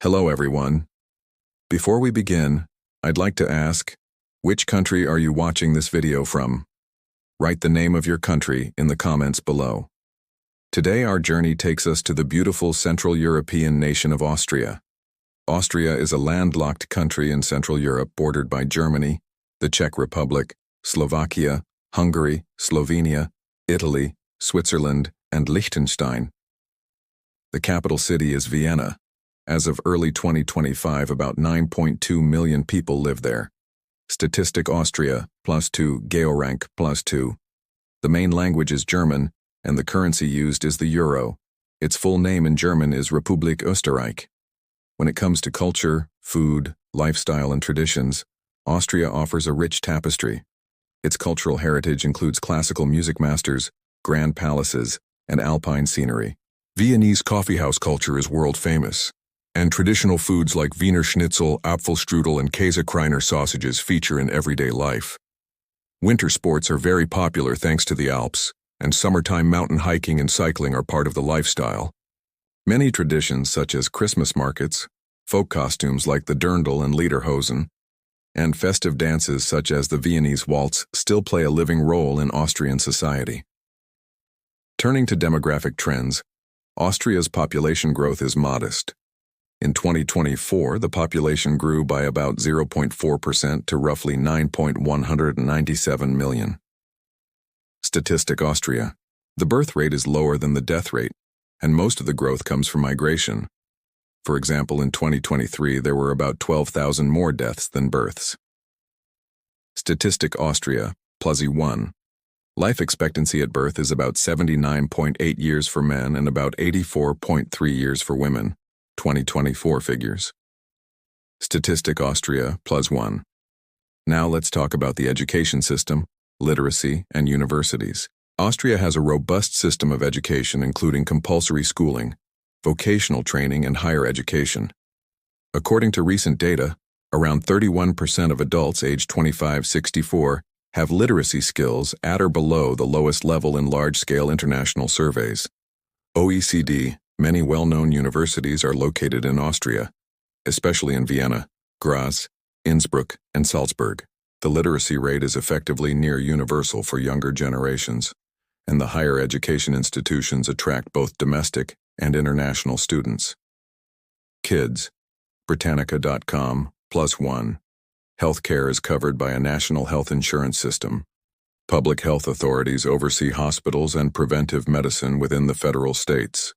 Hello everyone. Before we begin, I'd like to ask, which country are you watching this video from? Write the name of your country in the comments below. Today our journey takes us to the beautiful Central European nation of Austria. Austria is a landlocked country in Central Europe bordered by Germany, the Czech Republic, Slovakia, Hungary, Slovenia, Italy, Switzerland, and Liechtenstein. The capital city is Vienna. As of early 2025, about 9.2 million people live there. Statistic Austria, +2, Georank, +2. The main language is German, and the currency used is the euro. Its full name in German is Republik Österreich. When it comes to culture, food, lifestyle, and traditions, Austria offers a rich tapestry. Its cultural heritage includes classical music masters, grand palaces, and alpine scenery. Viennese coffeehouse culture is world famous, and traditional foods like Wiener Schnitzel, Apfelstrudel, and Käsekreiner sausages feature in everyday life. Winter sports are very popular thanks to the Alps, and summertime mountain hiking and cycling are part of the lifestyle. Many traditions such as Christmas markets, folk costumes like the Dirndl and Lederhosen, and festive dances such as the Viennese waltz still play a living role in Austrian society. Turning to demographic trends, Austria's population growth is modest. In 2024, the population grew by about 0.4% to roughly 9.197 million. Statistic Austria. The birth rate is lower than the death rate, and most of the growth comes from migration. For example, in 2023, there were about 12,000 more deaths than births. Statistic Austria, +1. Life expectancy at birth is about 79.8 years for men and about 84.3 years for women. 2024 figures. Statistic Austria, +1. Now let's talk about the education system, literacy, and universities. Austria has a robust system of education including compulsory schooling, vocational training, and higher education. According to recent data, around 31% of adults aged 25-64 have literacy skills at or below the lowest level in large-scale international surveys. OECD. Many well-known universities are located in Austria, especially in Vienna, Graz, Innsbruck, and Salzburg. The literacy rate is effectively near universal for younger generations, and the higher education institutions attract both domestic and international students. Kids, Britannica.com, +1. Healthcare is covered by a national health insurance system. Public health authorities oversee hospitals and preventive medicine within the federal states.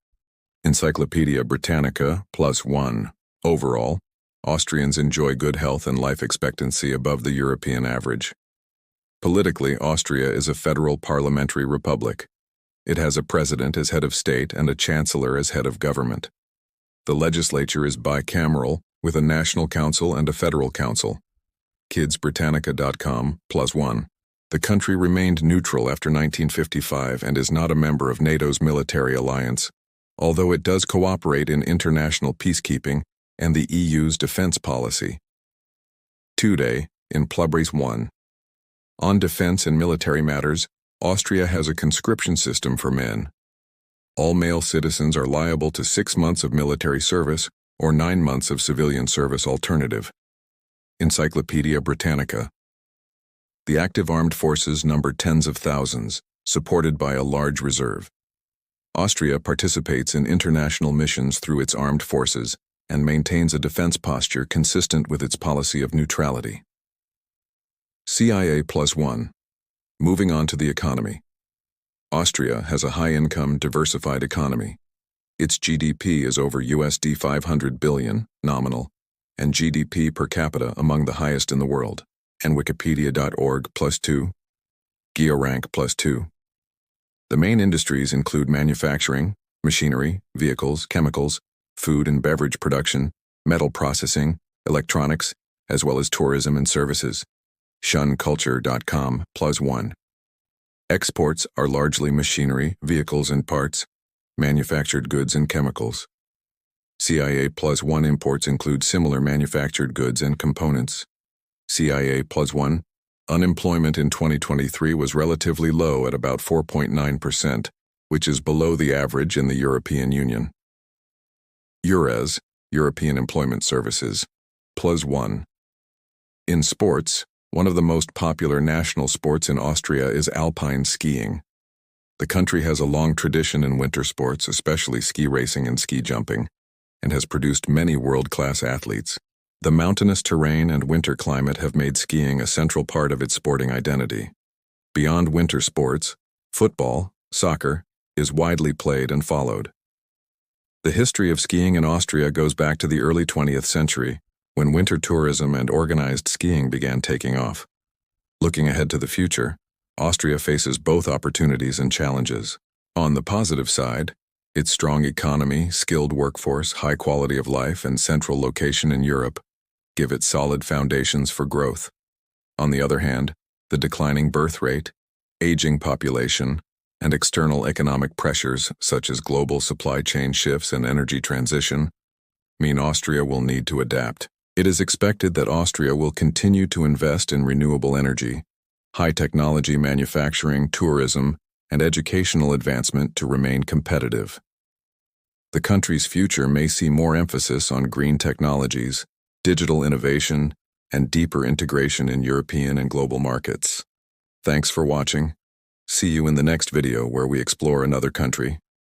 Encyclopedia Britannica, +1. Overall, Austrians enjoy good health and life expectancy above the European average. Politically, Austria is a federal parliamentary republic. It has a president as head of state and a chancellor as head of government. The legislature is bicameral, with a national council and a federal council. KidsBritannica.com, +1. The country remained neutral after 1955 and is not a member of NATO's military alliance, although it does cooperate in international peacekeeping and the EU's defense policy. Today, in Plubris 1. On defense and military matters, Austria has a conscription system for men. All male citizens are liable to 6 months of military service or 9 months of civilian service alternative. Encyclopedia Britannica. The active armed forces number tens of thousands, supported by a large reserve. Austria participates in international missions through its armed forces and maintains a defense posture consistent with its policy of neutrality. CIA +1. Moving on to the economy. Austria has a high-income, diversified economy. Its GDP is over USD 500 billion, nominal, and GDP per capita among the highest in the world. And Wikipedia.org +2. Georank +2. The main industries include manufacturing, machinery, vehicles, chemicals, food and beverage production, metal processing, electronics, as well as tourism and services. Shunculture.com +1. Exports are largely machinery, vehicles and parts, manufactured goods and chemicals. CIA +1 imports include similar manufactured goods and components. CIA +1. Unemployment in 2023 was relatively low at about 4.9%, which is below the average in the European Union. EURES, European Employment Services. Plus 1. In sports, one of the most popular national sports in Austria is alpine skiing. The country has a long tradition in winter sports, especially ski racing and ski jumping, and has produced many world-class athletes. The mountainous terrain and winter climate have made skiing a central part of its sporting identity. Beyond winter sports, football, soccer, is widely played and followed. The history of skiing in Austria goes back to the early 20th century, when winter tourism and organized skiing began taking off. Looking ahead to the future, Austria faces both opportunities and challenges. On the positive side, its strong economy, skilled workforce, high quality of life, and central location in Europe give it solid foundations for growth. On the other hand, the declining birth rate, aging population, and external economic pressures such as global supply chain shifts and energy transition mean Austria will need to adapt. It is expected that Austria will continue to invest in renewable energy, high-technology manufacturing, tourism, and educational advancement to remain competitive. The country's future may see more emphasis on green technologies, digital innovation, and deeper integration in European and global markets. Thanks for watching. See you in the next video where we explore another country.